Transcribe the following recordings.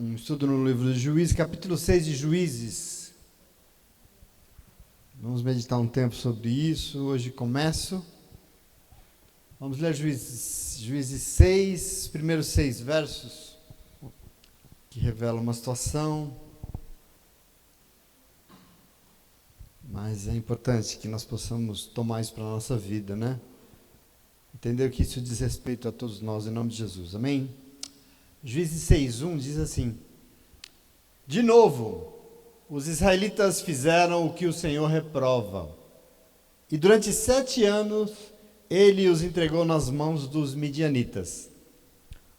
Um estudo no livro de Juízes, capítulo 6 de Juízes. Vamos meditar um tempo sobre isso. Hoje começo. Vamos ler Juízes 6, primeiros 6 versos, que revelam uma situação. Mas é importante que nós possamos tomar isso para a nossa vida, né? Entender que isso diz respeito a todos nós, em nome de Jesus. Amém? Juízes 6:1 diz assim: De novo, os israelitas fizeram o que o Senhor reprova. E durante 7 anos, ele os entregou nas mãos dos midianitas.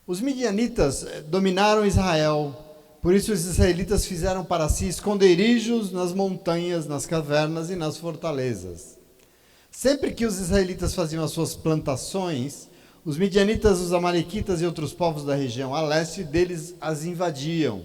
Os midianitas dominaram Israel, por isso os israelitas fizeram para si esconderijos nas montanhas, nas cavernas e nas fortalezas. Sempre que os israelitas faziam as suas plantações, os midianitas, os amalequitas e outros povos da região a leste deles as invadiam.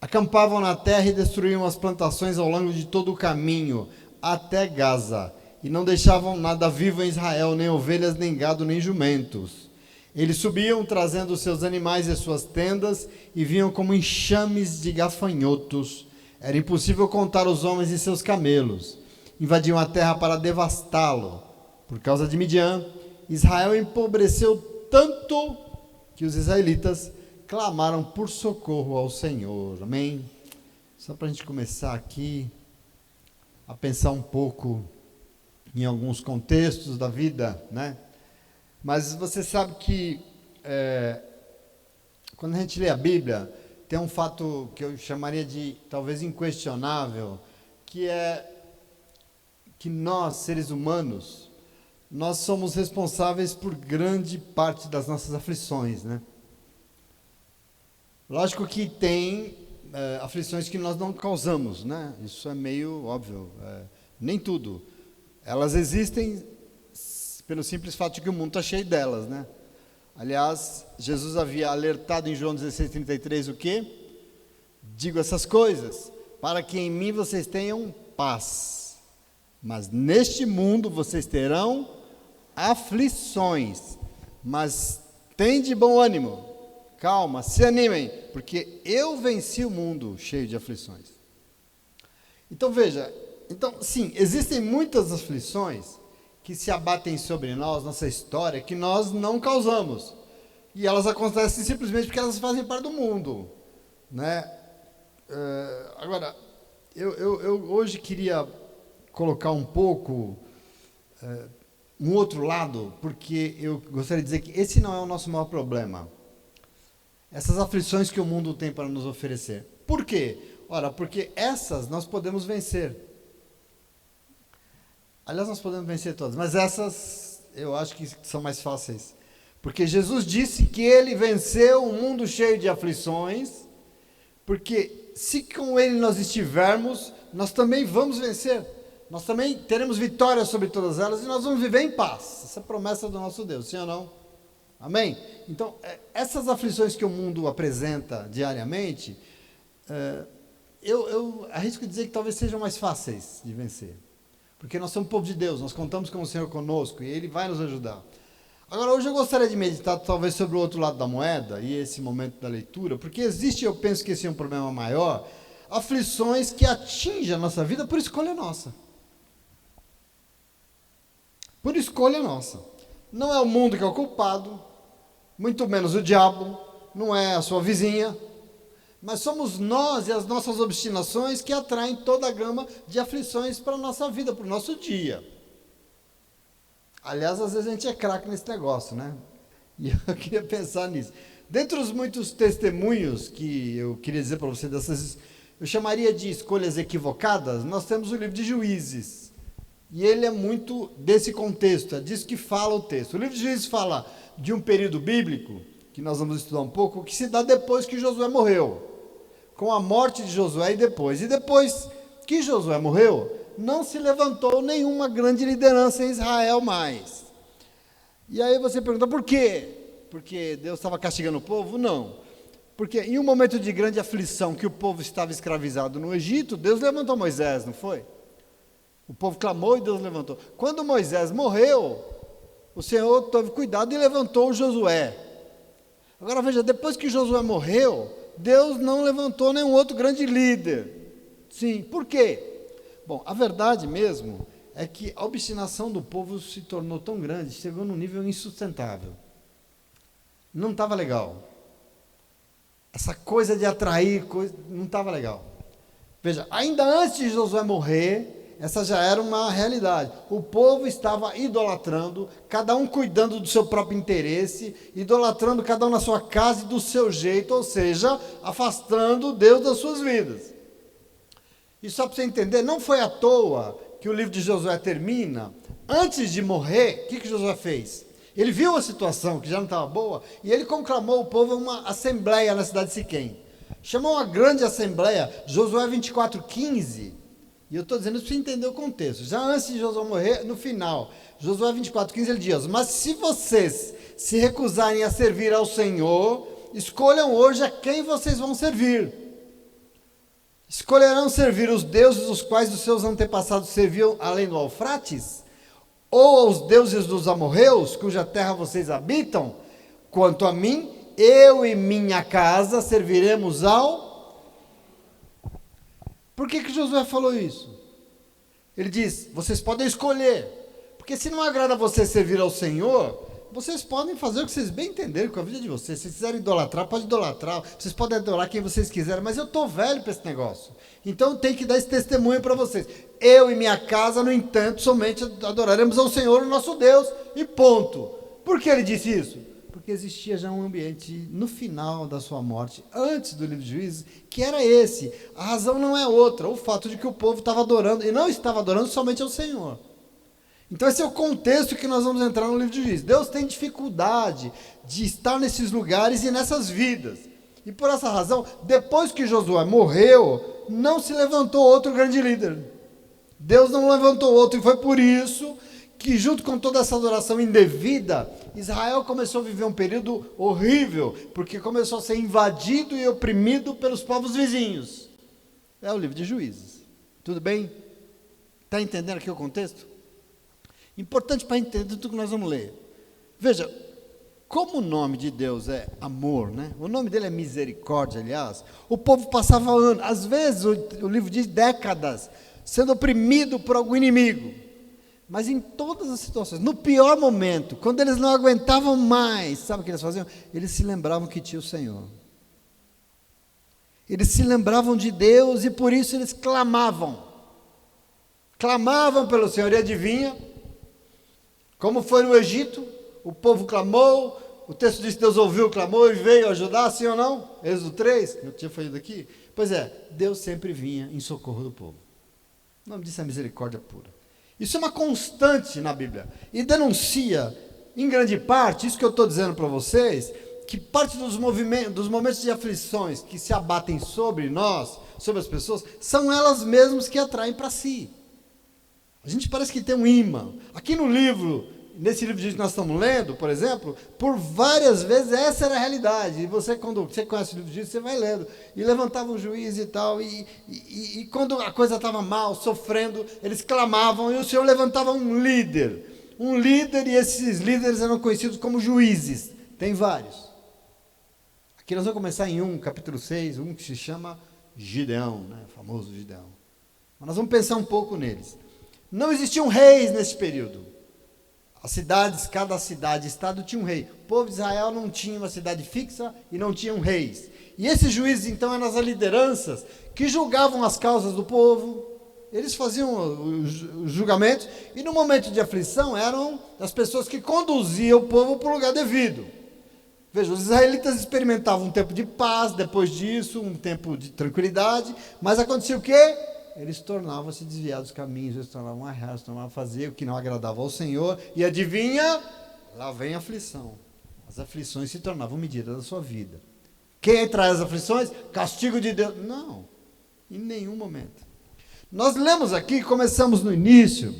Acampavam na terra e destruíam as plantações ao longo de todo o caminho, até Gaza, e não deixavam nada vivo em Israel, nem ovelhas, nem gado, nem jumentos. Eles subiam trazendo seus animais e suas tendas, e vinham como enxames de gafanhotos. Era impossível contar os homens e seus camelos. Invadiam a terra para devastá-lo. Por causa de Midian, Israel empobreceu tanto que os israelitas clamaram por socorro ao Senhor. Amém? Só para a gente começar aqui a pensar um pouco em alguns contextos da vida, né? Mas você sabe que quando a gente lê a Bíblia, tem um fato que eu chamaria de talvez inquestionável, que é que nós, seres humanos, nós somos responsáveis por grande parte das nossas aflições, né? Lógico que tem aflições que nós não causamos, né? Isso é meio óbvio. Nem tudo. Elas existem pelo simples fato de que o mundo está cheio delas, né? Aliás, Jesus havia alertado em João 16:33 o quê? Digo essas coisas para que em mim vocês tenham paz. Mas neste mundo vocês terão aflições, mas tem de bom ânimo, calma, se animem, porque eu venci o mundo cheio de aflições. Então veja, sim, existem muitas aflições que se abatem sobre nós, nossa história, que nós não causamos, e elas acontecem simplesmente porque elas fazem parte do mundo, né? Agora, eu hoje queria colocar um pouco um outro lado, porque eu gostaria de dizer que esse não é o nosso maior problema. Essas aflições que o mundo tem para nos oferecer. Por quê? Ora, porque essas nós podemos vencer. Aliás, nós podemos vencer todas, mas essas eu acho que são mais fáceis. Porque Jesus disse que ele venceu um mundo cheio de aflições, porque se com ele nós estivermos, nós também vamos vencer. Nós também teremos vitória sobre todas elas e nós vamos viver em paz. Essa é a promessa do nosso Deus, sim ou não? Amém? Então, essas aflições que o mundo apresenta diariamente, eu arrisco dizer que talvez sejam mais fáceis de vencer. Porque nós somos povo de Deus, nós contamos com o Senhor conosco e Ele vai nos ajudar. Agora, hoje eu gostaria de meditar talvez sobre o outro lado da moeda e esse momento da leitura, porque existe, eu penso que esse é um problema maior, aflições que atingem a nossa vida por escolha nossa. Por escolha nossa. Não é o mundo que é o culpado, muito menos o diabo, não é a sua vizinha, mas somos nós e as nossas obstinações que atraem toda a gama de aflições para a nossa vida, para o nosso dia. Aliás, às vezes a gente é craque nesse negócio, né? E eu queria pensar nisso. Dentre os muitos testemunhos que eu queria dizer para você dessas, eu chamaria de escolhas equivocadas, nós temos o livro de Juízes. E ele é muito desse contexto, é disso que fala o texto. O livro de Juízes fala de um período bíblico, que nós vamos estudar um pouco, que se dá depois que Josué morreu. Com a morte de Josué e depois que Josué morreu, não se levantou nenhuma grande liderança em Israel mais. E aí você pergunta, por quê? Porque Deus estava castigando o povo? Não. Porque em um momento de grande aflição, que o povo estava escravizado no Egito, Deus levantou Moisés, não foi? O povo clamou e Deus levantou. Quando Moisés morreu, o Senhor teve cuidado e levantou Josué. Agora veja, depois que Josué morreu, Deus não levantou nenhum outro grande líder. Sim, por quê? Bom, a verdade mesmo é que a obstinação do povo se tornou tão grande, chegou num nível insustentável. Não estava legal. Essa coisa de atrair, não estava legal. Veja, ainda antes de Josué morrer, essa já era uma realidade. O povo estava idolatrando, cada um cuidando do seu próprio interesse, idolatrando cada um na sua casa e do seu jeito, ou seja, afastando Deus das suas vidas. E só para você entender, não foi à toa que o livro de Josué termina. Antes de morrer, o que Josué fez? Ele viu a situação, que já não estava boa, e ele conclamou o povo a uma assembleia na cidade de Siquém. Chamou uma grande assembleia, Josué 24:15, e eu estou dizendo isso para você entender o contexto. Já antes de Josué morrer, no final, Josué 24:15, ele diz: mas se vocês se recusarem a servir ao Senhor, escolham hoje a quem vocês vão servir. Escolherão servir os deuses os quais os seus antepassados serviam além do Eufrates? Ou aos deuses dos amorreus, cuja terra vocês habitam? Quanto a mim, eu e minha casa serviremos ao... Por que Josué falou isso? Ele diz, vocês podem escolher, porque se não agrada a você servir ao Senhor, vocês podem fazer o que vocês bem entenderem com a vida de vocês. Se vocês quiserem idolatrar, pode idolatrar, vocês podem adorar quem vocês quiserem, mas eu estou velho para esse negócio, então eu tenho que dar esse testemunho para vocês. Eu e minha casa, no entanto, somente adoraremos ao Senhor, o nosso Deus, e ponto. Por que ele disse isso? Porque existia já um ambiente no final da sua morte, antes do livro de Juízes, que era esse. A razão não é outra, o fato de que o povo estava adorando, e não estava adorando somente ao Senhor. Então esse é o contexto que nós vamos entrar no livro de Juízes. Deus tem dificuldade de estar nesses lugares e nessas vidas. E por essa razão, depois que Josué morreu, não se levantou outro grande líder. Deus não levantou outro, e foi por isso que, junto com toda essa adoração indevida, Israel começou a viver um período horrível, porque começou a ser invadido e oprimido pelos povos vizinhos. É o livro de Juízes. Tudo bem? Está entendendo aqui o contexto? Importante para entender tudo que nós vamos ler. Veja, como o nome de Deus é amor, né? O nome dele é misericórdia, aliás. O povo passava anos, às vezes o livro diz décadas, sendo oprimido por algum inimigo. Mas em todas as situações, no pior momento, quando eles não aguentavam mais, sabe o que eles faziam? Eles se lembravam que tinha o Senhor. Eles se lembravam de Deus e por isso eles clamavam. Clamavam pelo Senhor, e adivinha? Como foi no Egito, o povo clamou, o texto diz que Deus ouviu o clamor e veio ajudar, sim ou não? Êxodo 3, que eu tinha falado aqui. Pois é, Deus sempre vinha em socorro do povo. O nome disso é misericórdia pura. Isso é uma constante na Bíblia. E denuncia, em grande parte, isso que eu estou dizendo para vocês, que parte dos momentos de aflições que se abatem sobre nós, sobre as pessoas, são elas mesmas que atraem para si. A gente parece que tem um imã. Aqui no livro, nesse livro que nós estamos lendo, por exemplo, por várias vezes essa era a realidade. E você, quando você conhece o livro disso, você vai lendo. E levantava um juiz e tal, e quando a coisa estava mal, sofrendo, eles clamavam, e o Senhor levantava um líder. Um líder, e esses líderes eram conhecidos como juízes. Tem vários. Aqui nós vamos começar em capítulo 6, um que se chama Gideão, né? O famoso Gideão. Mas nós vamos pensar um pouco neles. Não existiam reis nesse período. As cidades, cada cidade, estado tinha um rei. O povo de Israel não tinha uma cidade fixa e não tinham reis. E esses juízes, então, eram as lideranças que julgavam as causas do povo. Eles faziam os julgamentos e no momento de aflição eram as pessoas que conduziam o povo para o lugar devido. Veja, os israelitas experimentavam um tempo de paz, depois disso, um tempo de tranquilidade, mas acontecia o quê? Eles tornavam-se desviados dos caminhos, eles tornavam errar, eles tornavam fazer o que não agradava ao Senhor, e adivinha? Lá vem a aflição. As aflições se tornavam medida da sua vida. Quem traz as aflições? Castigo de Deus. Não, em nenhum momento. Nós lemos aqui, começamos no início,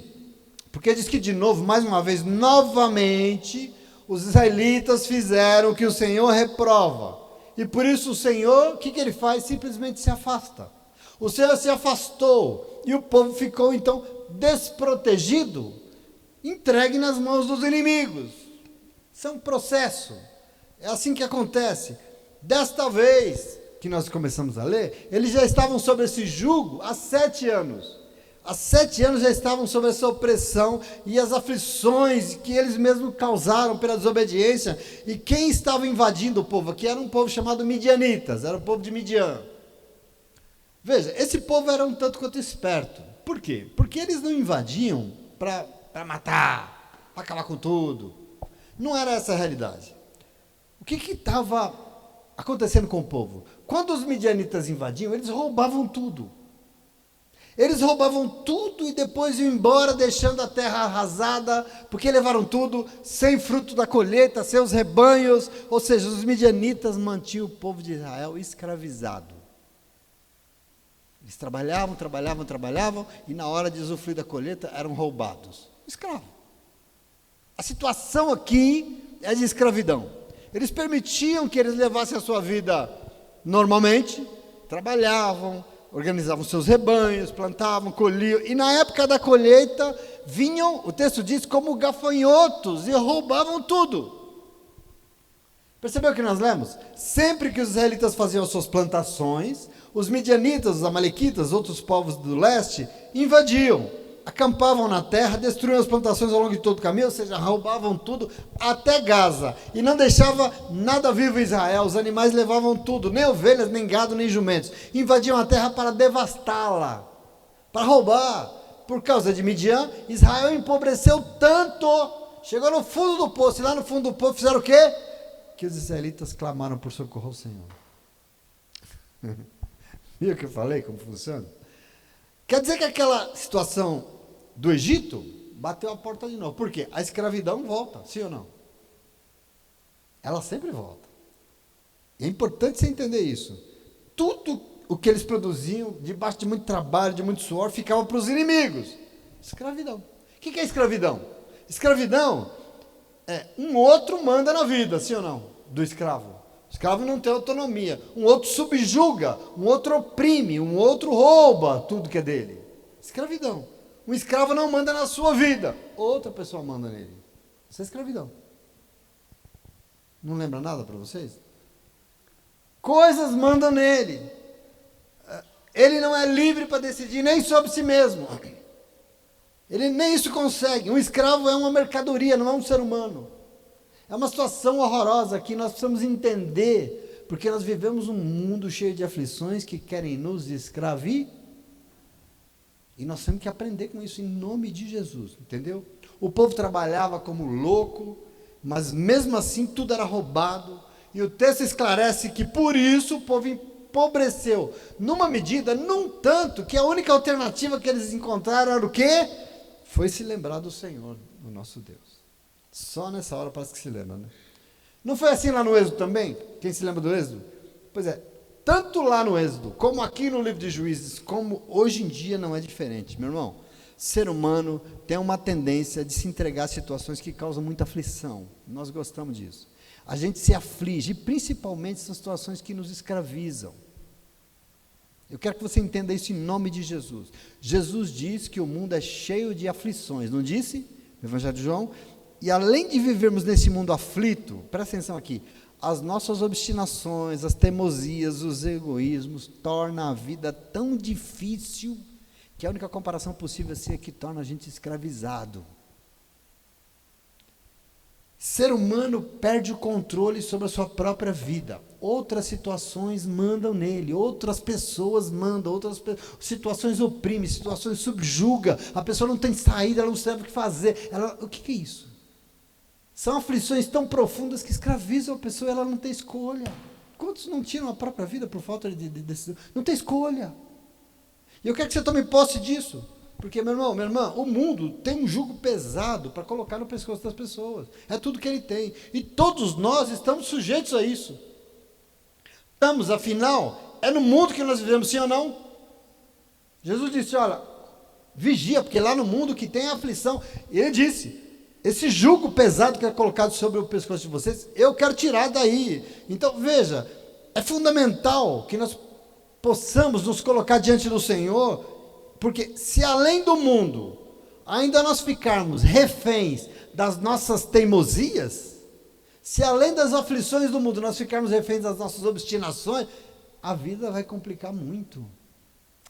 porque diz que de novo, mais uma vez, novamente, os israelitas fizeram o que o Senhor reprova. E por isso o Senhor, o que ele faz? Simplesmente se afasta. O Senhor se afastou e o povo ficou então desprotegido, entregue nas mãos dos inimigos. Isso é um processo, é assim que acontece. Desta vez, que nós começamos a ler, eles já estavam sob esse jugo há 7 anos. Há 7 anos já estavam sob essa opressão e as aflições que eles mesmos causaram pela desobediência. E quem estava invadindo o povo aqui era um povo chamado Midianitas, era o povo de Midian. Veja, esse povo era um tanto quanto esperto. Por quê? Porque eles não invadiam para matar, para acabar com tudo. Não era essa a realidade. O que estava acontecendo com o povo? Quando os midianitas invadiam, eles roubavam tudo. Eles roubavam tudo e depois iam embora, deixando a terra arrasada, porque levaram tudo, sem fruto da colheita, seus rebanhos. Ou seja, os midianitas mantinham o povo de Israel escravizado. Eles trabalhavam, e na hora de usufruir da colheita, eram roubados. Escravo. A situação aqui é de escravidão. Eles permitiam que eles levassem a sua vida normalmente, trabalhavam, organizavam seus rebanhos, plantavam, colhiam, e na época da colheita, vinham, o texto diz, como gafanhotos, e roubavam tudo. Percebeu o que nós lemos? Sempre que os israelitas faziam as suas plantações, os midianitas, os amalequitas, outros povos do leste, invadiam, acampavam na terra, destruíam as plantações ao longo de todo o caminho, ou seja, roubavam tudo até Gaza, e não deixava nada vivo em Israel, os animais levavam tudo, nem ovelhas, nem gado, nem jumentos, invadiam a terra para devastá-la, para roubar. Por causa de Midian, Israel empobreceu tanto, chegou no fundo do poço, e lá no fundo do poço fizeram o quê? Que os israelitas clamaram por socorro ao Senhor. Viu o que eu falei, como funciona? Quer dizer que aquela situação do Egito bateu a porta de novo. Por quê? A escravidão volta, sim ou não? Ela sempre volta. E é importante você entender isso. Tudo o que eles produziam, debaixo de muito trabalho, de muito suor, ficava para os inimigos. Escravidão. O que é escravidão? Escravidão é um outro manda na vida, sim ou não? Do escravo. O escravo não tem autonomia. Um outro subjuga, um outro oprime, um outro rouba tudo que é dele. Escravidão. Um escravo não manda na sua vida, outra pessoa manda nele. Isso é escravidão. Não lembra nada para vocês? Coisas mandam nele. Ele não é livre para decidir nem sobre si mesmo. Ele nem isso consegue. Um escravo é uma mercadoria, não é um ser humano. É uma situação horrorosa que nós precisamos entender, porque nós vivemos um mundo cheio de aflições que querem nos escravizar, e nós temos que aprender com isso em nome de Jesus, entendeu? O povo trabalhava como louco, mas mesmo assim tudo era roubado, e o texto esclarece que por isso o povo empobreceu, numa medida, num tanto, que a única alternativa que eles encontraram era o quê? Foi se lembrar do Senhor, o nosso Deus. Só nessa hora parece que se lembra, né? Não foi assim lá no Êxodo também? Quem se lembra do Êxodo? Pois é, tanto lá no Êxodo, como aqui no livro de Juízes, como hoje em dia não é diferente. Meu irmão, ser humano tem uma tendência de se entregar a situações que causam muita aflição. Nós gostamos disso. A gente se aflige, principalmente são situações que nos escravizam. Eu quero que você entenda isso em nome de Jesus. Jesus diz que o mundo é cheio de aflições, não disse? No Evangelho de João. E além de vivermos nesse mundo aflito, presta atenção aqui, as nossas obstinações, as teimosias, os egoísmos, tornam a vida tão difícil, que a única comparação possível é que torna a gente escravizado. Ser humano perde o controle sobre a sua própria vida. Outras situações mandam nele, outras pessoas mandam, situações oprimem, situações subjugam, a pessoa não tem saída, ela não sabe o que fazer. O que é isso? São aflições tão profundas que escravizam a pessoa, ela não tem escolha. Quantos não tiram a própria vida por falta de decisão? Não tem escolha. E eu quero que você tome posse disso. Porque, meu irmão, minha irmã, o mundo tem um jugo pesado para colocar no pescoço das pessoas. É tudo que ele tem. E todos nós estamos sujeitos a isso. Estamos, afinal, é no mundo que nós vivemos, sim ou não? Jesus disse, olha, vigia, porque lá no mundo que tem aflição. E ele disse, esse jugo pesado que é colocado sobre o pescoço de vocês, eu quero tirar daí. Então, veja, é fundamental que nós possamos nos colocar diante do Senhor, porque se além do mundo, ainda nós ficarmos reféns das nossas teimosias, se além das aflições do mundo, nós ficarmos reféns das nossas obstinações, a vida vai complicar muito.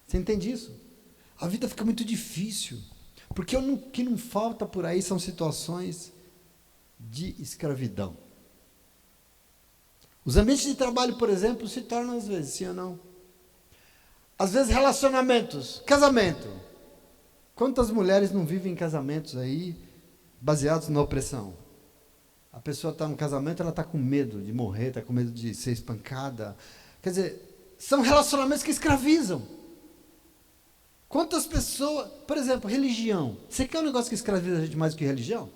Você entende isso? A vida fica muito difícil. Porque o que não falta por aí são situações de escravidão. Os ambientes de trabalho, por exemplo, se tornam às vezes, sim ou não? Às vezes relacionamentos, casamento. Quantas mulheres não vivem em casamentos aí baseados na opressão? A pessoa está no casamento, ela está com medo de morrer, está com medo de ser espancada. Quer dizer, são relacionamentos que escravizam. Quantas pessoas, por exemplo, religião. Você quer um negócio que escraviza a gente mais do que religião?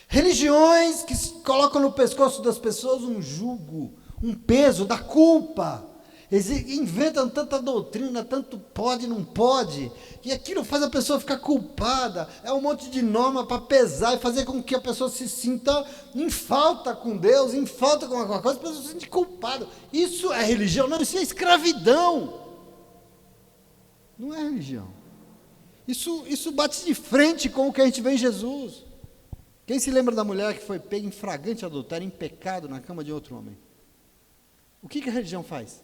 Religiões que colocam no pescoço das pessoas um jugo, um peso da culpa. Eles inventam tanta doutrina, tanto pode, não pode, e aquilo faz a pessoa ficar culpada. É um monte de norma para pesar e fazer com que a pessoa se sinta em falta com Deus, em falta com alguma coisa, a pessoa se sente culpada. Isso é religião? Não, isso é escravidão. Não é religião. Isso bate de frente com o que a gente vê em Jesus. Quem se lembra da mulher que foi pega em flagrante adultério, em pecado, na cama de outro homem? O que a religião faz?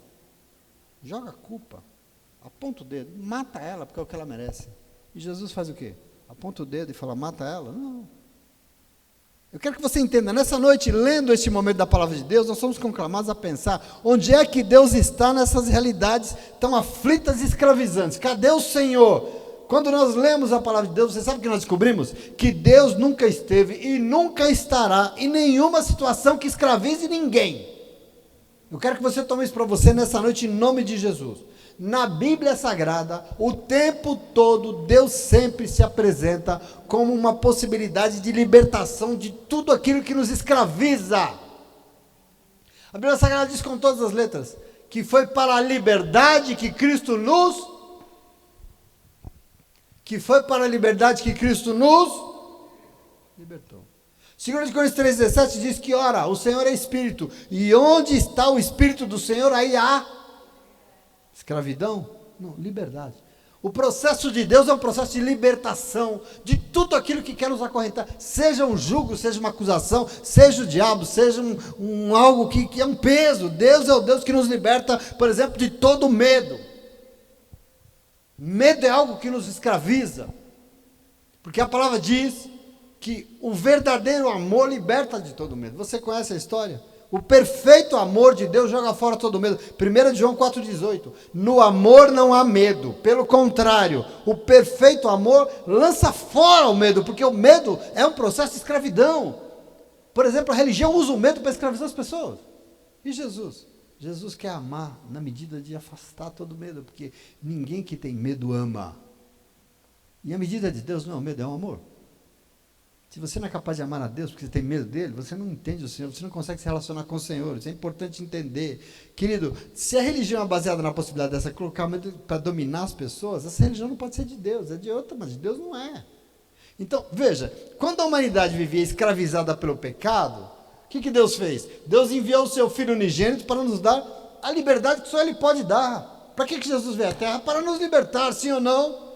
Joga a culpa, aponta o dedo, mata ela, porque é o que ela merece. E Jesus faz o quê? Aponta o dedo e fala, mata ela? Não. Eu quero que você entenda, nessa noite, lendo este momento da palavra de Deus, nós somos conclamados a pensar, onde é que Deus está nessas realidades tão aflitas e escravizantes? Cadê o Senhor? Quando nós lemos a palavra de Deus, você sabe o que nós descobrimos? Que Deus nunca esteve e nunca estará em nenhuma situação que escravize ninguém. Eu quero que você tome isso para você nessa noite, em nome de Jesus. Na Bíblia Sagrada, o tempo todo, Deus sempre se apresenta como uma possibilidade de libertação de tudo aquilo que nos escraviza. A Bíblia Sagrada diz com todas as letras, que foi para a liberdade que Cristo nos libertou. 2 Coríntios 3,17 diz que, ora, o Senhor é Espírito, e onde está o Espírito do Senhor, aí há escravidão? Não, liberdade. O processo de Deus é um processo de libertação de tudo aquilo que quer nos acorrentar, seja um jugo, seja uma acusação, seja o diabo, seja algo que é um peso. Deus é o Deus que nos liberta, por exemplo, de todo medo. Medo é algo que nos escraviza, porque a palavra diz que o verdadeiro amor liberta de todo medo. Você conhece a história? O perfeito amor de Deus joga fora todo medo. 1 João 4,18. No amor não há medo. Pelo contrário, o perfeito amor lança fora o medo, porque o medo é um processo de escravidão. Por exemplo, a religião usa o medo para escravizar as pessoas. E Jesus? Jesus quer amar na medida de afastar todo medo, porque ninguém que tem medo ama. E a medida de Deus não é o medo, é o amor. Se você não é capaz de amar a Deus porque você tem medo dele, você não entende o Senhor, você não consegue se relacionar com o Senhor. Isso é importante entender. Querido, se a religião é baseada na possibilidade dessa colocar medo para dominar as pessoas, essa religião não pode ser de Deus, é de outra, mas de Deus não é. Então, veja, quando a humanidade vivia escravizada pelo pecado, o que Deus fez? Deus enviou o seu Filho unigênito para nos dar a liberdade que só Ele pode dar. Para que Jesus veio à Terra? Para nos libertar, sim ou não?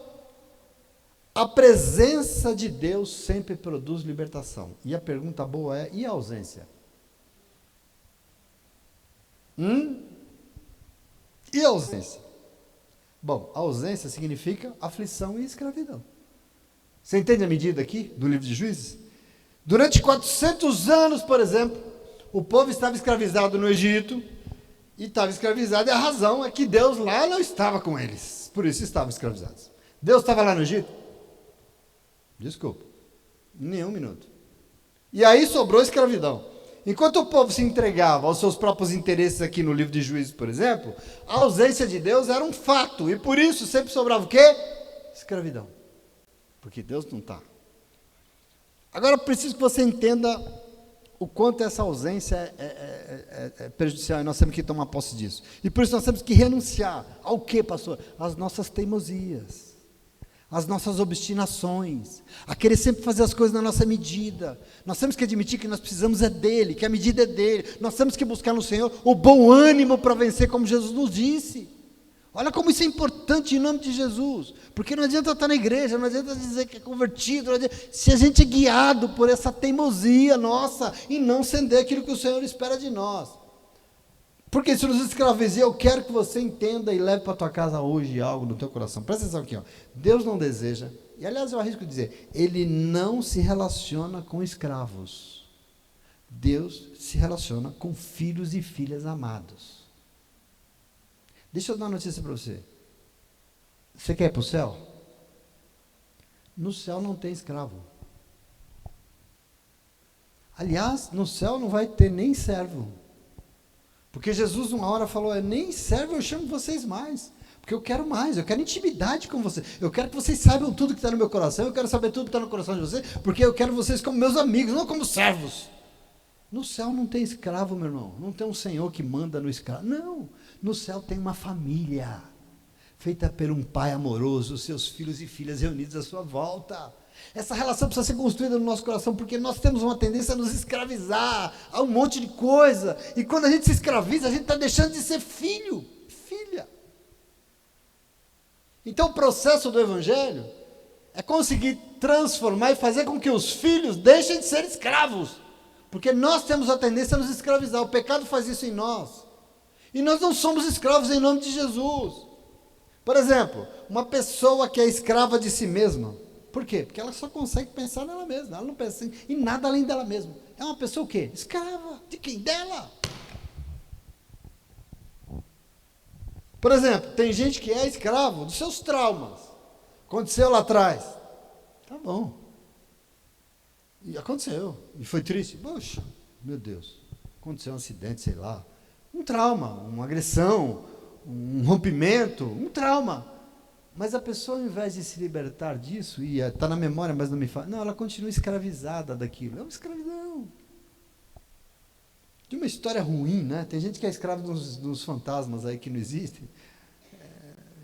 A presença de Deus sempre produz libertação. E a pergunta boa é, e a ausência? E a ausência? Bom, a ausência significa aflição e escravidão. Você entende a medida aqui do livro de Juízes? Durante 400 anos, por exemplo, o povo estava escravizado no Egito, e estava escravizado, e a razão é que Deus lá não estava com eles. Por isso estavam escravizados. Deus estava lá no Egito? Desculpa, nenhum minuto. E aí sobrou escravidão. Enquanto o povo se entregava aos seus próprios interesses aqui no livro de Juízes, por exemplo, a ausência de Deus era um fato, e por isso sempre sobrava o quê? Escravidão. Porque Deus não está. Agora, preciso que você entenda o quanto essa ausência é prejudicial, e nós temos que tomar posse disso. E por isso nós temos que renunciar ao quê, pastor? Às nossas teimosias, as nossas obstinações, a querer sempre fazer as coisas na nossa medida. Nós temos que admitir que nós precisamos dele, que a medida é dele. Nós temos que buscar no Senhor o bom ânimo para vencer, como Jesus nos disse. Olha como isso é importante em nome de Jesus, porque não adianta estar na igreja, não adianta dizer que é convertido, se a gente é guiado por essa teimosia nossa, e não ceder aquilo que o Senhor espera de nós. Porque isso nos escraviza. Eu quero que você entenda e leve para a tua casa hoje algo no teu coração. Presta atenção aqui, ó. Deus não deseja, e aliás eu arrisco dizer, Ele não se relaciona com escravos. Deus se relaciona com filhos e filhas amados. Deixa eu dar uma notícia para você. Você quer ir para o céu? No céu não tem escravo. Aliás, no céu não vai ter nem servo. Porque Jesus uma hora falou, nem servo eu chamo vocês mais. Porque eu quero mais, eu quero intimidade com vocês. Eu quero que vocês saibam tudo que está no meu coração, eu quero saber tudo que está no coração de vocês, porque eu quero vocês como meus amigos, não como servos. No céu não tem escravo, meu irmão. Não tem um senhor que manda no escravo. Não, no céu tem uma família, feita por um pai amoroso, seus filhos e filhas reunidos à sua volta. Essa relação precisa ser construída no nosso coração, porque nós temos uma tendência a nos escravizar a um monte de coisa, e quando a gente se escraviza, a gente está deixando de ser filho, filha. Então o processo do Evangelho é conseguir transformar e fazer com que os filhos deixem de ser escravos, porque nós temos a tendência a nos escravizar, o pecado faz isso em nós, e nós não somos escravos em nome de Jesus. Por exemplo, uma pessoa que é escrava de si mesma, por quê? Porque ela só consegue pensar nela mesma, ela não pensa em nada além dela mesma. É uma pessoa o quê? Escrava. De quem? Dela. Por exemplo, tem gente que é escravo dos seus traumas. Aconteceu lá atrás. Tá bom. E aconteceu. E foi triste. Poxa, meu Deus. Aconteceu um acidente, sei lá. Um trauma, uma agressão, um rompimento, um trauma. Mas a pessoa, ao invés de se libertar disso, e está na memória, mas não me fala, não, ela continua escravizada daquilo. É uma escravidão. De uma história ruim, né? Tem gente que é escrava dos fantasmas aí que não existem.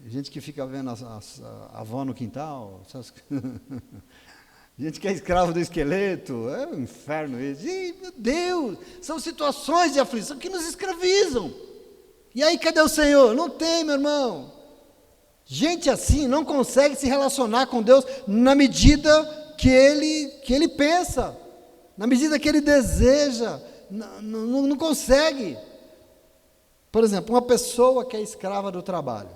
Gente que fica vendo a avó no quintal. Gente que é escravo do esqueleto. É um inferno isso. Ih, meu Deus! São situações de aflição que nos escravizam. E aí, cadê o Senhor? Não tem, meu irmão. Gente assim não consegue se relacionar com Deus na medida que ele pensa, na medida que ele deseja, não consegue. Por exemplo, uma pessoa que é escrava do trabalho,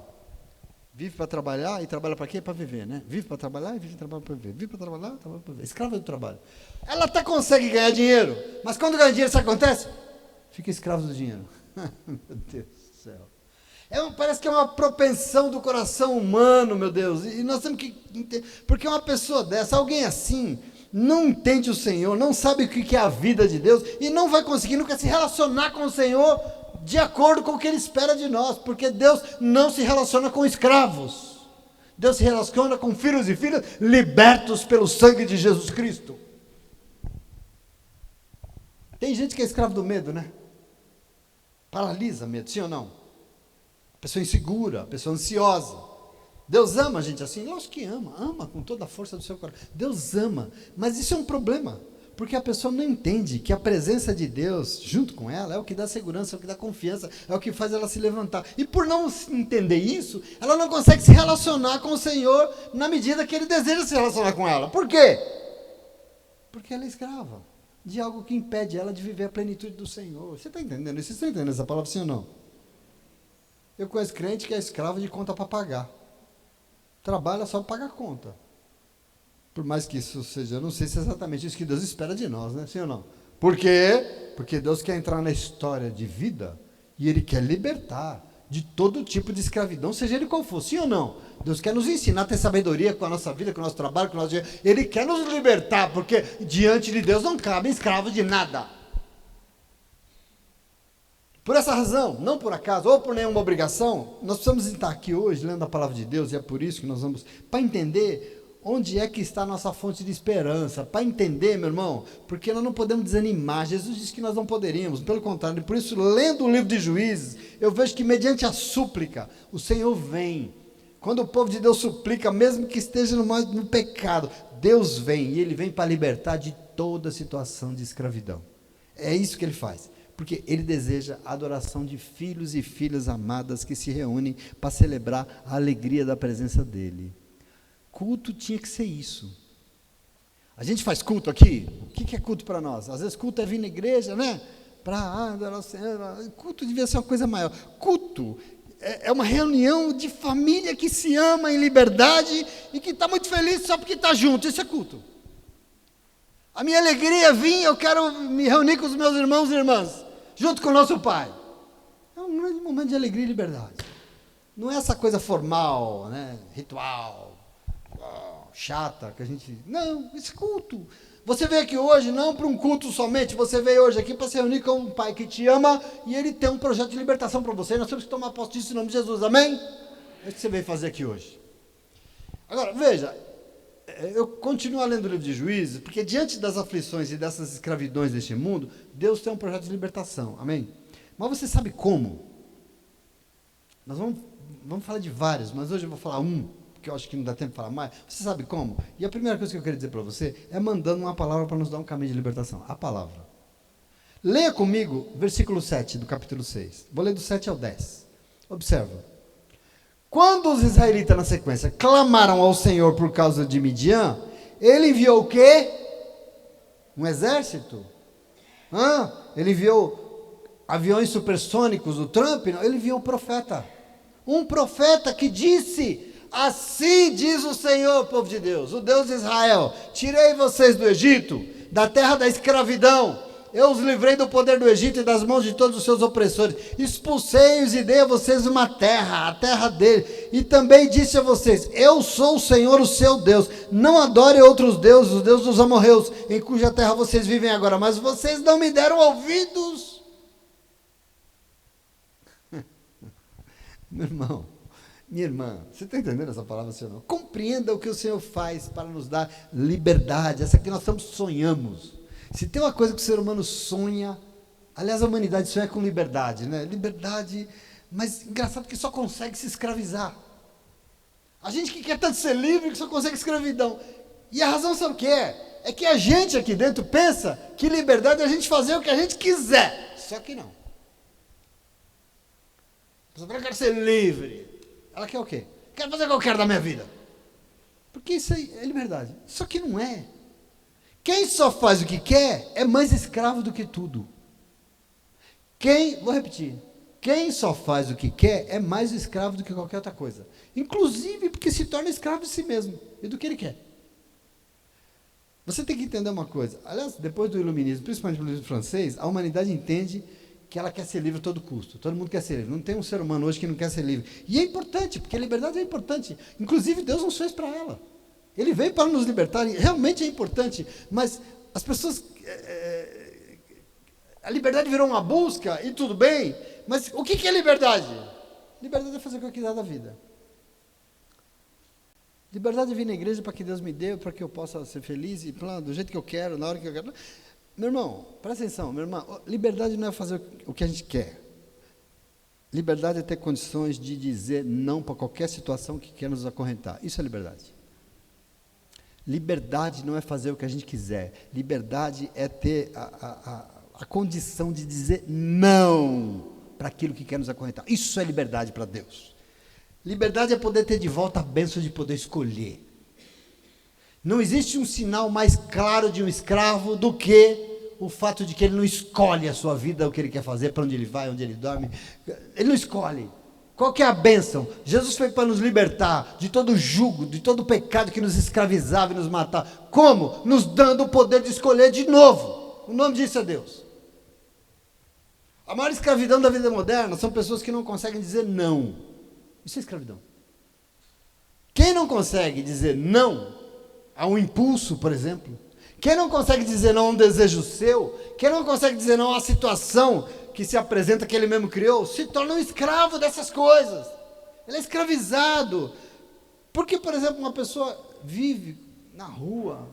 vive para trabalhar e trabalha para quê? Para viver, né? Vive para trabalhar e vive para viver, vive para trabalhar, trabalha para viver, escrava do trabalho. Ela até consegue ganhar dinheiro, mas quando ganha dinheiro, sabe o que acontece? Fica escravo do dinheiro. Meu Deus do céu. Parece que é uma propensão do coração humano, meu Deus, e nós temos que entender, porque uma pessoa dessa, alguém assim, não entende o Senhor, não sabe o que é a vida de Deus, e não vai conseguir nunca se relacionar com o Senhor de acordo com o que Ele espera de nós, porque Deus não se relaciona com escravos, Deus se relaciona com filhos e filhas libertos pelo sangue de Jesus Cristo. Tem gente que é escravo do medo, né? Paralisa medo, sim ou não? Pessoa insegura, pessoa ansiosa. Deus ama a gente assim? Lógico que ama com toda a força do seu coração. Deus ama, mas isso é um problema, porque a pessoa não entende que a presença de Deus junto com ela é o que dá segurança, é o que dá confiança, é o que faz ela se levantar. E por não entender isso, ela não consegue se relacionar com o Senhor na medida que Ele deseja se relacionar com ela. Por quê? Porque ela é escrava de algo que impede ela de viver a plenitude do Senhor. Você está entendendo isso? Vocês estão entendendo essa palavra, sim ou não? Eu conheço crente que é escravo de conta para pagar. Trabalha só para pagar conta. Por mais que isso seja, eu não sei se é exatamente isso que Deus espera de nós, né? Sim ou não? Por quê? Porque Deus quer entrar na história de vida e Ele quer libertar de todo tipo de escravidão, seja ele qual for. Sim ou não? Deus quer nos ensinar a ter sabedoria com a nossa vida, com o nosso trabalho, com o nosso dinheiro. Ele quer nos libertar, porque diante de Deus não cabe escravo de nada. Por essa razão, não por acaso, ou por nenhuma obrigação, nós precisamos estar aqui hoje, lendo a palavra de Deus, e é por isso que nós vamos, para entender onde é que está a nossa fonte de esperança, para entender, meu irmão, porque nós não podemos desanimar. Jesus disse que nós não poderíamos, pelo contrário, por isso, lendo o livro de Juízes, eu vejo que mediante a súplica, o Senhor vem. Quando o povo de Deus suplica, mesmo que esteja no pecado, Deus vem, e Ele vem para libertar de toda situação de escravidão. É isso que Ele faz. Porque Ele deseja a adoração de filhos e filhas amadas que se reúnem para celebrar a alegria da presença dEle. Culto tinha que ser isso. A gente faz culto aqui? O que é culto para nós? Às vezes culto é vir na igreja, né? para adorar o Senhor. Culto devia ser uma coisa maior. Culto é uma reunião de família que se ama em liberdade e que está muito feliz só porque está junto. Isso é culto. A minha alegria é vir, eu quero me reunir com os meus irmãos e irmãs, junto com o nosso Pai. É um grande momento de alegria e liberdade. Não é essa coisa formal, né? Ritual, chata, que a gente... Não, isso é culto. Você veio aqui hoje não para um culto somente, você veio hoje aqui para se reunir com um Pai que te ama e Ele tem um projeto de libertação para você. Nós temos que tomar posse disso em nome de Jesus, amém? É isso que você veio fazer aqui hoje. Agora, veja, eu continuo lendo o livro de Juízes, porque diante das aflições e dessas escravidões deste mundo, Deus tem um projeto de libertação, amém? Mas você sabe como? Nós vamos falar de vários, mas hoje eu vou falar um, porque eu acho que não dá tempo de falar mais. Você sabe como? E a primeira coisa que eu queria dizer para você é mandando uma palavra para nos dar um caminho de libertação. A palavra. Leia comigo versículo 7 do capítulo 6. Vou ler do 7 ao 10. Observa. Quando os israelitas, na sequência, clamaram ao Senhor por causa de Midian, ele enviou o quê? Um exército? Ele enviou aviões supersônicos do Trump? Não, ele enviou um profeta. Um profeta que disse: assim diz o Senhor, povo de Deus, o Deus de Israel, tirei vocês do Egito, da terra da escravidão, eu os livrei do poder do Egito e das mãos de todos os seus opressores, expulsei-os e dei a vocês uma terra, a terra dele, e também disse a vocês: eu sou o Senhor, o seu Deus, não adore outros deuses, os deuses dos amorreus, em cuja terra vocês vivem agora, mas vocês não me deram ouvidos. Meu irmão, minha irmã, você está entendendo essa palavra, Senhor? Não? Compreenda o que o Senhor faz para nos dar liberdade, essa que nós estamos sonhamos. Se tem uma coisa que o ser humano sonha, aliás, a humanidade sonha com liberdade, né? Liberdade, mas engraçado que só consegue se escravizar. A gente que quer tanto ser livre que só consegue escravidão. E a razão sabe o que é? É que a gente aqui dentro pensa que liberdade é a gente fazer o que a gente quiser. Só que não. A pessoa quer ser livre. Ela quer o quê? Quero fazer o que eu quero da minha vida. Porque isso aí é liberdade. Só que não é. Quem só faz o que quer é mais escravo do que tudo. Vou repetir. Quem só faz o que quer é mais escravo do que qualquer outra coisa. Inclusive porque se torna escravo de si mesmo e do que ele quer. Você tem que entender uma coisa. Aliás, depois do iluminismo, principalmente no livro francês, a humanidade entende que ela quer ser livre a todo custo. Todo mundo quer ser livre. Não tem um ser humano hoje que não quer ser livre. E é importante, porque a liberdade é importante. Inclusive, Deus nos fez para ela. Ele veio para nos libertar. Realmente é importante. Mas as pessoas... a liberdade virou uma busca, e tudo bem. Mas o que é liberdade? Liberdade é fazer o que eu quiser da vida. Liberdade é vir na igreja para que Deus me dê, para que eu possa ser feliz, e do jeito que eu quero, na hora que eu quero. Meu irmão, presta atenção, meu irmão, liberdade não é fazer o que a gente quer. Liberdade é ter condições de dizer não para qualquer situação que quer nos acorrentar. Isso é liberdade. Liberdade não é fazer o que a gente quiser. Liberdade é ter a condição de dizer não para aquilo que quer nos acorrentar. Isso é liberdade para Deus. Liberdade é poder ter de volta a bênção de poder escolher. Não existe um sinal mais claro de um escravo do que o fato de que ele não escolhe a sua vida, o que ele quer fazer, para onde ele vai, onde ele dorme. Ele não escolhe. Qual que é a bênção? Jesus foi para nos libertar de todo jugo, de todo pecado que nos escravizava e nos matava. Como? Nos dando o poder de escolher de novo. O nome disso é Deus. A maior escravidão da vida moderna são pessoas que não conseguem dizer não. Isso é escravidão. Quem não consegue dizer não a um impulso, por exemplo, quem não consegue dizer não a um desejo seu, quem não consegue dizer não a uma situação que se apresenta que ele mesmo criou, se torna um escravo dessas coisas. Ele é escravizado. Porque, por exemplo, uma pessoa vive na rua,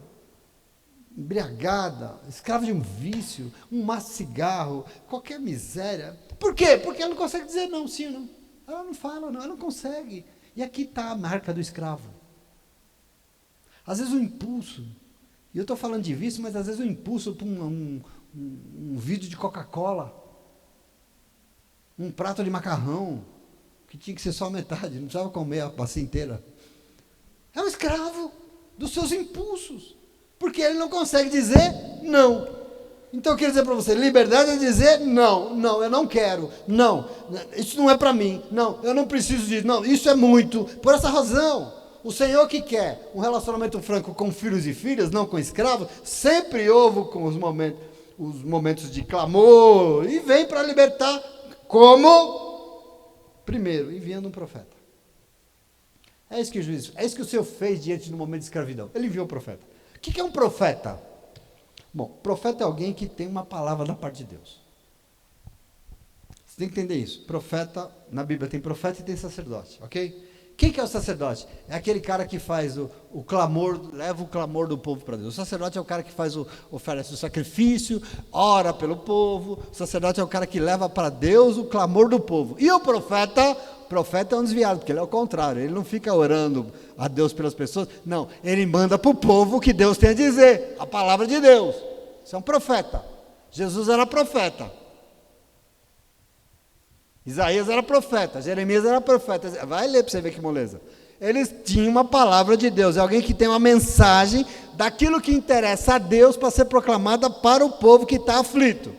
embriagada, escrava de um vício, um maço de cigarro, qualquer miséria. Por quê? Porque ela não consegue dizer não, sim ou não. Ela não fala, não, ela não consegue. E aqui está a marca do escravo. Às vezes o impulso, e eu estou falando de vício, mas às vezes o impulso para um vidro de Coca-Cola, um prato de macarrão, que tinha que ser só metade, não precisava comer a bacia inteira. É um escravo dos seus impulsos, porque ele não consegue dizer não. Então eu quero dizer para você, liberdade é dizer não, não, eu não quero, não, isso não é para mim, não, eu não preciso disso, não, isso é muito. Por essa razão, o Senhor que quer um relacionamento franco com filhos e filhas, não com escravos, sempre ouve com os momentos de clamor e vem para libertar, como? Primeiro, enviando um profeta. É isso que o Senhor fez diante do momento de escravidão. Ele enviou um profeta. O que é um profeta? Bom, profeta é alguém que tem uma palavra da parte de Deus. Você tem que entender isso. Profeta, na Bíblia tem profeta e tem sacerdote, ok? Quem que é o sacerdote? É aquele cara que faz o clamor, leva o clamor do povo para Deus. O sacerdote é o cara que oferece o sacrifício, ora pelo povo. O sacerdote é o cara que leva para Deus o clamor do povo. E o profeta é um desviado, porque ele é o contrário. Ele não fica orando a Deus pelas pessoas. Não, ele manda para o povo o que Deus tem a dizer. A palavra de Deus. Isso é um profeta. Jesus era profeta. Isaías era profeta, Jeremias era profeta. Vai ler para você ver que moleza. Eles tinham uma palavra de Deus. É alguém que tem uma mensagem daquilo que interessa a Deus para ser proclamada para o povo que está aflito.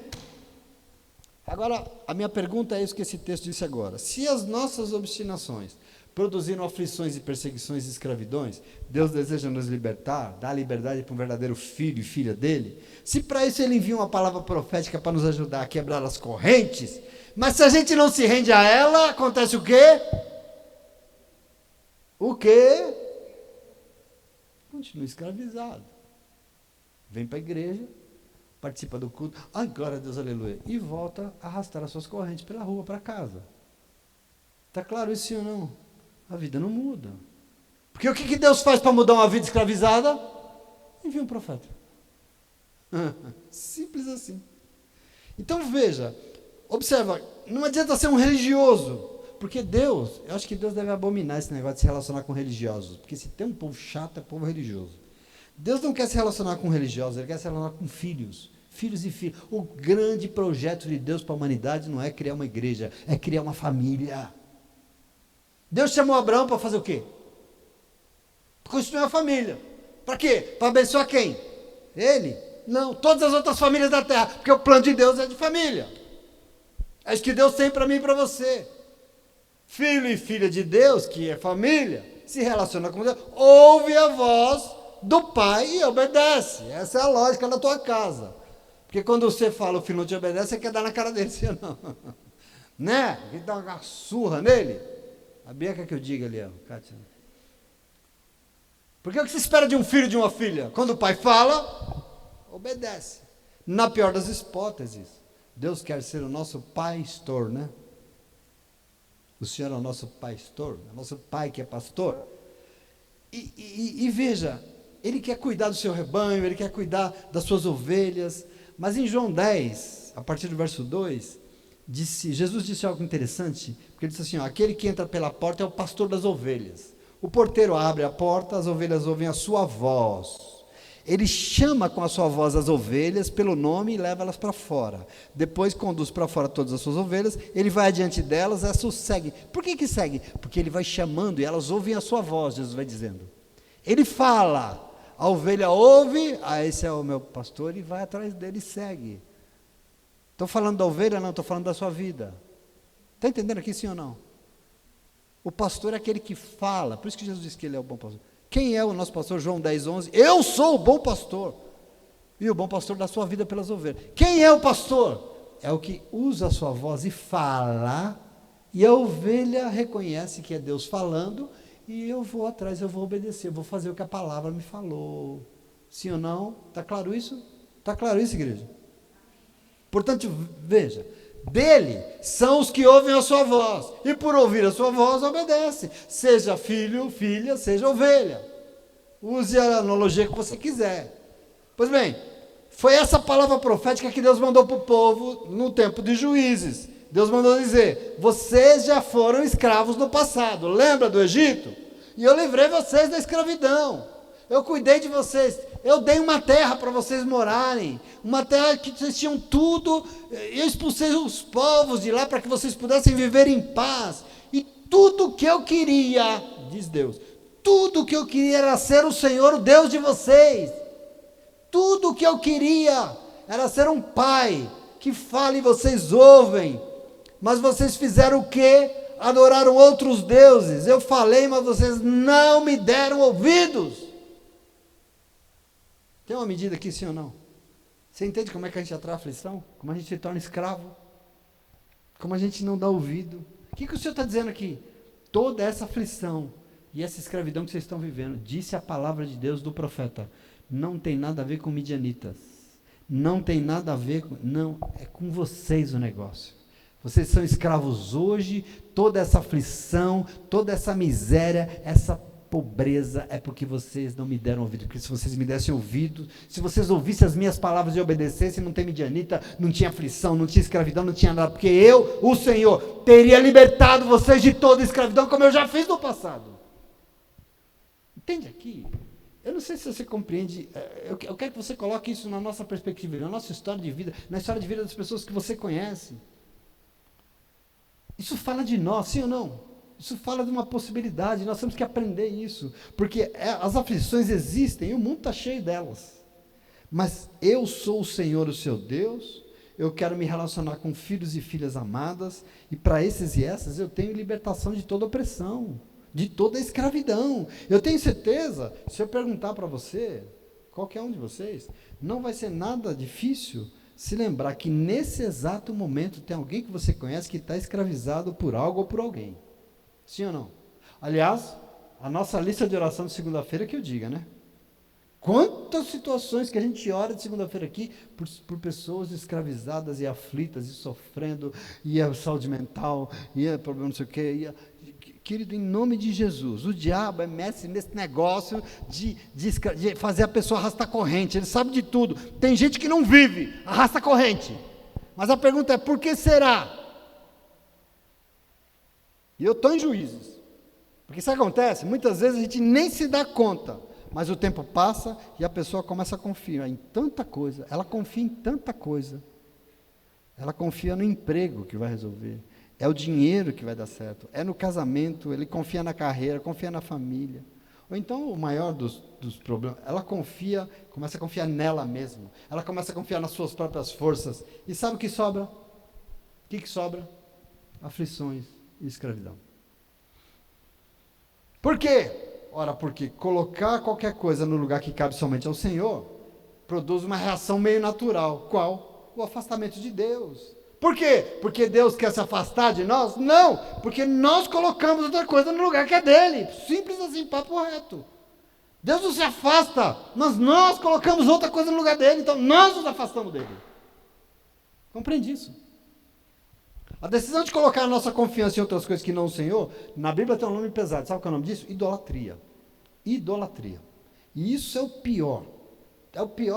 Agora, a minha pergunta é isso que esse texto disse agora. Se as nossas obstinações produziram aflições e perseguições e escravidões, Deus deseja nos libertar, dar liberdade para um verdadeiro filho e filha dele. Se para isso ele envia uma palavra profética para nos ajudar a quebrar as correntes, mas se a gente não se rende a ela, acontece o quê? O quê? Continua escravizado. Vem para a igreja, participa do culto, ai, glória a Deus, aleluia, e volta a arrastar as suas correntes pela rua, para casa. Está claro isso, sim ou não? A vida não muda. Porque o que Deus faz para mudar uma vida escravizada? Envia um profeta. Simples assim. Então veja, observa, não adianta ser um religioso, porque Deus, eu acho que Deus deve abominar esse negócio de se relacionar com religiosos, porque se tem um povo chato, é povo religioso. Deus não quer se relacionar com religiosos, Ele quer se relacionar com filhos e filhas. O grande projeto de Deus para a humanidade não é criar uma igreja, é criar uma família. Deus chamou Abraão para fazer o quê? Para construir uma família. Para quê? Para abençoar quem? Ele? Não, todas as outras famílias da terra, porque o plano de Deus é de família. É isso que Deus tem para mim e para você. Filho e filha de Deus, que é família, se relaciona com Deus, ouve a voz do pai e obedece. Essa é a lógica da tua casa. Porque quando você fala o filho não te obedece, você quer dar na cara dele, sim ou não? Né? Quer dar uma surra nele? A Bia quer que eu diga ali, ó, Kátia. Porque o que se espera de um filho e de uma filha? Quando o pai fala, obedece. Na pior das hipóteses, Deus quer ser o nosso pastor, né? O Senhor é o nosso pastor, é o nosso pai que é pastor. E veja, Ele quer cuidar do seu rebanho, Ele quer cuidar das suas ovelhas. Mas em João 10, a partir do verso 2, Jesus disse algo interessante, porque ele disse assim, ó, aquele que entra pela porta é o pastor das ovelhas. O porteiro abre a porta, as ovelhas ouvem a sua voz. Ele chama com a sua voz as ovelhas pelo nome e leva elas para fora. Depois conduz para fora todas as suas ovelhas, ele vai adiante delas, essas seguem. Por que segue? Porque ele vai chamando e elas ouvem a sua voz, Jesus vai dizendo. Ele fala, a ovelha ouve, esse é o meu pastor, e vai atrás dele e segue. Estou falando da ovelha? Não, estou falando da sua vida. Está entendendo aqui, sim ou não? O pastor é aquele que fala, por isso que Jesus disse que ele é o bom pastor. Quem é o nosso pastor? João 10, 11. Eu sou o bom pastor. E o bom pastor dá sua vida pelas ovelhas. Quem é o pastor? É o que usa a sua voz e fala, e a ovelha reconhece que é Deus falando, e eu vou atrás, eu vou obedecer, eu vou fazer o que a palavra me falou. Sim ou não? Está claro isso? Está claro isso, igreja? Portanto, veja, dele são os que ouvem a sua voz, e por ouvir a sua voz, obedece, seja filho, filha, seja ovelha, use a analogia que você quiser. Pois bem, foi essa palavra profética que Deus mandou para o povo no tempo de Juízes. Deus mandou dizer, vocês já foram escravos no passado, lembra do Egito? E eu livrei vocês da escravidão, eu cuidei de vocês, eu dei uma terra para vocês morarem, uma terra que vocês tinham tudo, eu expulsei os povos de lá para que vocês pudessem viver em paz, e tudo que eu queria, diz Deus, tudo que eu queria era ser o Senhor, o Deus de vocês, tudo que eu queria era ser um pai que fala e vocês ouvem. Mas vocês fizeram o quê? Adoraram outros deuses. Eu falei, mas vocês não me deram ouvidos. Tem uma medida aqui, sim ou não? Você entende como é que a gente atrai aflição? Como a gente se torna escravo? Como a gente não dá ouvido? O que o Senhor está dizendo aqui? Toda essa aflição e essa escravidão que vocês estão vivendo, disse a palavra de Deus do profeta, não tem nada a ver com midianitas. Não tem nada a ver com... Não, é com vocês o negócio. Vocês são escravos hoje, toda essa aflição, toda essa miséria, essa pobreza é porque vocês não me deram ouvido. Porque se vocês me dessem ouvido, se vocês ouvissem as minhas palavras e obedecessem, não tem midianita, não tinha aflição, não tinha escravidão, não tinha nada. Porque eu, o Senhor, teria libertado vocês de toda escravidão, como eu já fiz no passado. Entende aqui? Eu não sei se você compreende, eu quero que você coloque isso na nossa perspectiva, na nossa história de vida, na história de vida das pessoas que você conhece. Isso fala de nós, sim ou não? Isso fala de uma possibilidade, nós temos que aprender isso, porque as aflições existem e o mundo está cheio delas. Mas eu sou o Senhor, o seu Deus, eu quero me relacionar com filhos e filhas amadas, e para esses e essas eu tenho libertação de toda opressão, de toda escravidão. Eu tenho certeza, se eu perguntar para você, qualquer um de vocês, não vai ser nada difícil se lembrar que nesse exato momento tem alguém que você conhece que está escravizado por algo ou por alguém. Sim ou não? Aliás, a nossa lista de oração de segunda-feira que eu diga, né? Quantas situações que a gente ora de segunda-feira aqui por pessoas escravizadas e aflitas e sofrendo, e a saúde mental, e a problema não sei o quê. Querido, em nome de Jesus, o diabo é mestre nesse negócio de fazer a pessoa arrastar corrente, ele sabe de tudo. Tem gente que não vive, arrasta corrente. Mas a pergunta é, por que será? E eu estou em Juízes. Porque isso acontece, muitas vezes a gente nem se dá conta, mas o tempo passa e a pessoa começa a confiar em tanta coisa, ela confia em tanta coisa. Ela confia no emprego que vai resolver. É o dinheiro que vai dar certo, é no casamento, ele confia na carreira, confia na família. Ou então, o maior dos problemas, ela começa a confiar nela mesma, ela começa a confiar nas suas próprias forças, e sabe o que sobra? O que sobra? Aflições e escravidão. Por quê? Ora, porque colocar qualquer coisa no lugar que cabe somente ao Senhor, produz uma reação meio natural. Qual? O afastamento de Deus. Por quê? Porque Deus quer se afastar de nós? Não, porque nós colocamos outra coisa no lugar que é dele. Simples assim, papo reto. Deus não se afasta, mas nós colocamos outra coisa no lugar dele, então nós nos afastamos dele. Compreende isso? A decisão de colocar a nossa confiança em outras coisas que não o Senhor, na Bíblia tem um nome pesado, sabe qual é o nome disso? Idolatria. Idolatria. E isso é o pior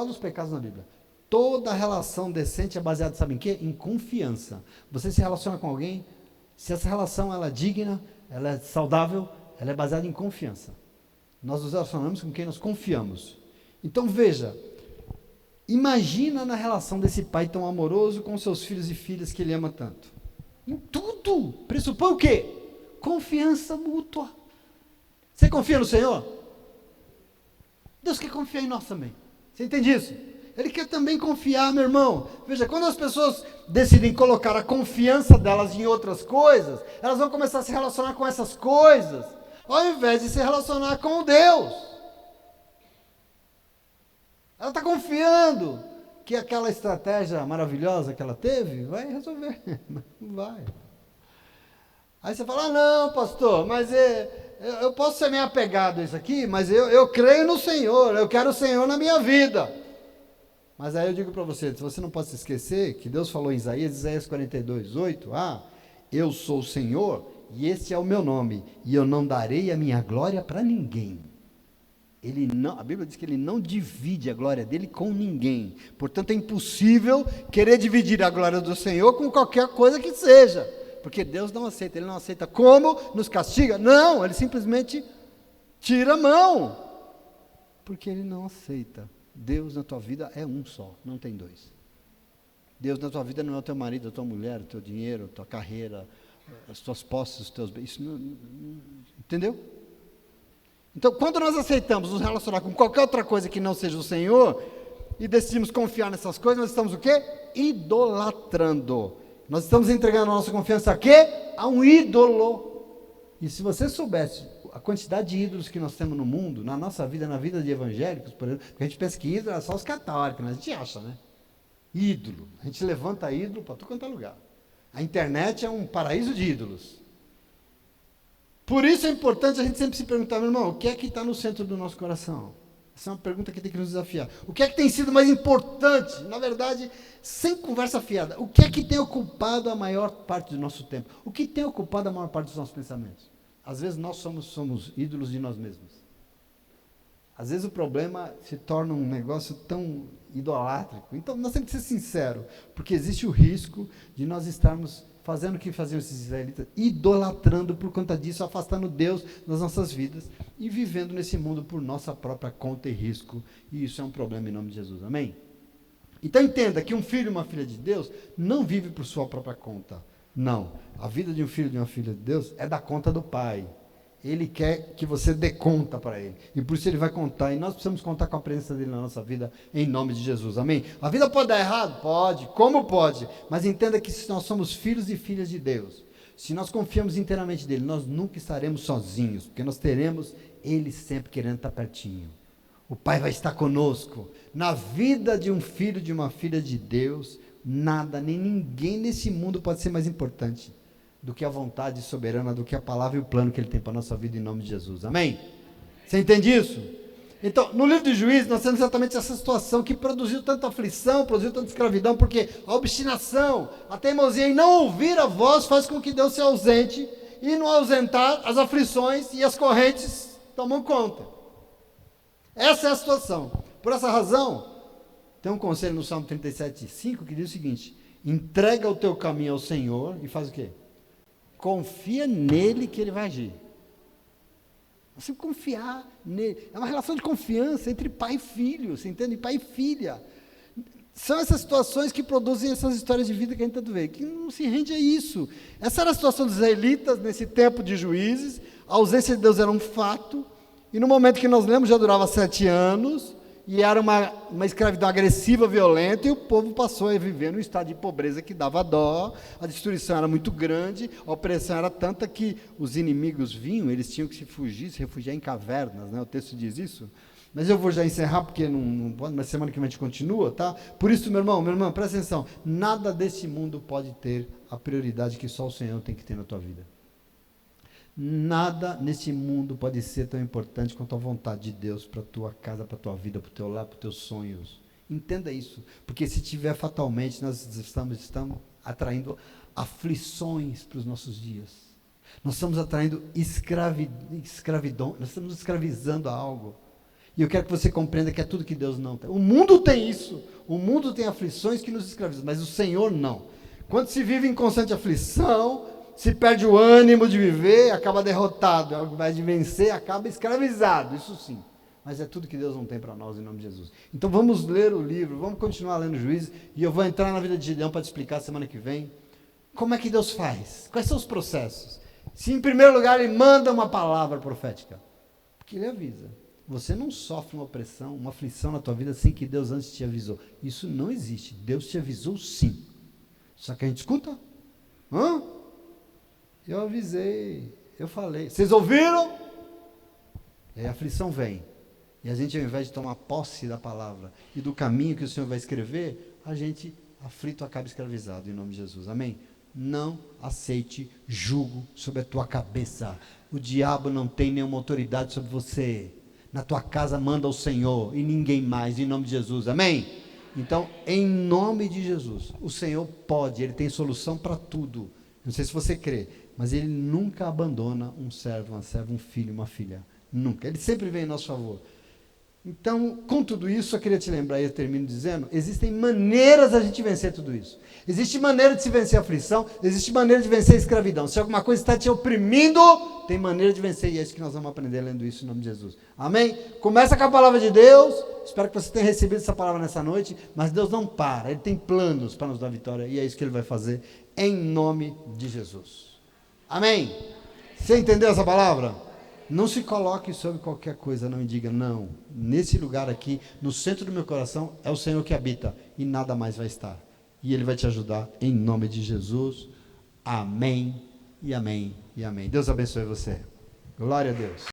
dos pecados na Bíblia. Toda relação decente é baseada, sabe em quê? Em confiança. Você se relaciona com alguém, se essa relação ela é digna, ela é saudável, ela é baseada em confiança. Nós nos relacionamos com quem nós confiamos. Então veja, imagina na relação desse pai tão amoroso com seus filhos e filhas que ele ama tanto. Em tudo, pressupõe o quê? Confiança mútua. Você confia no Senhor? Deus quer confiar em nós também. Você entende isso? Ele quer também confiar, meu irmão. Veja, quando as pessoas decidem colocar a confiança delas em outras coisas, elas vão começar a se relacionar com essas coisas, ao invés de se relacionar com o Deus. Ela está confiando que aquela estratégia maravilhosa que ela teve vai resolver. Não vai. Aí você fala, não, pastor, mas eu posso ser meio apegado a isso aqui, mas eu creio no Senhor, eu quero o Senhor na minha vida. Mas aí eu digo para você não pode se esquecer que Deus falou em Isaías 42:8, eu sou o Senhor e esse é o meu nome, e eu não darei a minha glória para ninguém. A Bíblia diz que ele não divide a glória dele com ninguém, portanto é impossível querer dividir a glória do Senhor com qualquer coisa que seja, porque Deus não aceita, ele não aceita como nos castiga, não, ele simplesmente tira a mão, porque ele não aceita. Deus na tua vida é um só, não tem dois. Deus na tua vida não é o teu marido, a tua mulher, o teu dinheiro, a tua carreira, as tuas posses, os teus bens. Entendeu? Então, quando nós aceitamos nos relacionar com qualquer outra coisa que não seja o Senhor, e decidimos confiar nessas coisas, nós estamos o quê? Idolatrando. Nós estamos entregando a nossa confiança a quê? A um ídolo. E se você soubesse a quantidade de ídolos que nós temos no mundo, na nossa vida, na vida de evangélicos, por exemplo, porque a gente pensa que ídolo é só os católicos, né? A gente acha, né? Ídolo. A gente levanta ídolo para tudo quanto é lugar. A internet é um paraíso de ídolos. Por isso é importante a gente sempre se perguntar, meu irmão, o que é que está no centro do nosso coração? Essa é uma pergunta que tem que nos desafiar. O que é que tem sido mais importante? Na verdade, sem conversa fiada, o que é que tem ocupado a maior parte do nosso tempo? O que tem ocupado a maior parte dos nossos pensamentos? Às vezes nós somos ídolos de nós mesmos. Às vezes o problema se torna um negócio tão idolátrico. Então nós temos que ser sinceros, porque existe o risco de nós estarmos fazendo o que faziam esses israelitas, idolatrando por conta disso, afastando Deus das nossas vidas e vivendo nesse mundo por nossa própria conta e risco. E isso é um problema em nome de Jesus. Amém? Então entenda que um filho e uma filha de Deus não vive por sua própria conta. Não. A vida de um filho e de uma filha de Deus é da conta do Pai. Ele quer que você dê conta para Ele. E por isso Ele vai contar. E nós precisamos contar com a presença dEle na nossa vida, em nome de Jesus. Amém? A vida pode dar errado? Pode. Como pode? Mas entenda que se nós somos filhos e filhas de Deus, se nós confiamos inteiramente nele, nós nunca estaremos sozinhos, porque nós teremos Ele sempre querendo estar pertinho. O Pai vai estar conosco. Na vida de um filho, de uma filha de Deus, nada, nem ninguém nesse mundo pode ser mais importante do que a vontade soberana, do que a palavra e o plano que Ele tem para a nossa vida, em nome de Jesus. Amém? Você entende isso? Então, no livro de Juízes, nós temos exatamente essa situação que produziu tanta aflição, produziu tanta escravidão, porque a obstinação, a teimosia em não ouvir a voz faz com que Deus se ausente, e no ausentar, as aflições e as correntes tomam conta. Essa é a situação. Por essa razão, tem um conselho no Salmo 37:5 que diz o seguinte: entrega o teu caminho ao Senhor e faz o quê? Confia nele que ele vai agir. Você confiar nele. É uma relação de confiança entre pai e filho. Você entende? Pai e filha. São essas situações que produzem essas histórias de vida que a gente tanto vê. Que não se rende a isso. Essa era a situação dos israelitas nesse tempo de Juízes. A ausência de Deus era um fato. E no momento que nós lemos já durava 7 anos. E era uma escravidão agressiva, violenta, e o povo passou a viver num estado de pobreza que dava dó, a destruição era muito grande, a opressão era tanta que os inimigos vinham, eles tinham que se refugiar em cavernas, né? O texto diz isso. Mas eu vou já encerrar, porque não pode, mas semana que vem a gente continua, tá? Por isso, meu irmão, presta atenção, nada desse mundo pode ter a prioridade que só o Senhor tem que ter na tua vida. Nada nesse mundo pode ser tão importante quanto a vontade de Deus para a tua casa, para a tua vida, para o teu lar, para os teus sonhos. Entenda isso, porque se tiver fatalmente, nós estamos atraindo aflições para os nossos dias. Nós estamos atraindo escravidão, nós estamos escravizando algo. E eu quero que você compreenda que é tudo que Deus não tem. O mundo tem isso, o mundo tem aflições que nos escravizam, mas o Senhor não. Quando se vive em constante aflição, se perde o ânimo de viver, acaba derrotado, ao invés de vencer, acaba escravizado, isso sim. Mas é tudo que Deus não tem para nós, em nome de Jesus. Então vamos ler o livro, vamos continuar lendo Juízes, e eu vou entrar na vida de Gideão para te explicar semana que vem, como é que Deus faz, quais são os processos. Se em primeiro lugar Ele manda uma palavra profética, porque Ele avisa, você não sofre uma opressão, uma aflição na tua vida sem que Deus antes te avisou. Isso não existe, Deus te avisou sim. Só que a gente escuta, eu avisei, eu falei. Vocês ouviram? E aí a aflição vem. E a gente, ao invés de tomar posse da palavra e do caminho que o Senhor vai escrever, a gente, aflito, acaba escravizado, em nome de Jesus. Amém? Não aceite jugo sobre a tua cabeça. O diabo não tem nenhuma autoridade sobre você. Na tua casa manda o Senhor e ninguém mais, em nome de Jesus. Amém? Então, em nome de Jesus, o Senhor pode, Ele tem solução para tudo. Não sei se você crê, mas Ele nunca abandona um servo, uma serva, um filho, uma filha. Nunca. Ele sempre vem em nosso favor. Então, com tudo isso, eu queria te lembrar, e eu termino dizendo, existem maneiras da gente vencer tudo isso. Existe maneira de se vencer a aflição, existe maneira de vencer a escravidão. Se alguma coisa está te oprimindo, tem maneira de vencer, e é isso que nós vamos aprender lendo isso em nome de Jesus. Amém? Começa com a palavra de Deus, espero que você tenha recebido essa palavra nessa noite, mas Deus não para, Ele tem planos para nos dar vitória, e é isso que Ele vai fazer em nome de Jesus. Amém? Você entendeu essa palavra? Não se coloque sobre qualquer coisa, não, e diga, não, nesse lugar aqui, no centro do meu coração, é o Senhor que habita, e nada mais vai estar. E Ele vai te ajudar, em nome de Jesus. Amém, e amém, e amém. Deus abençoe você. Glória a Deus.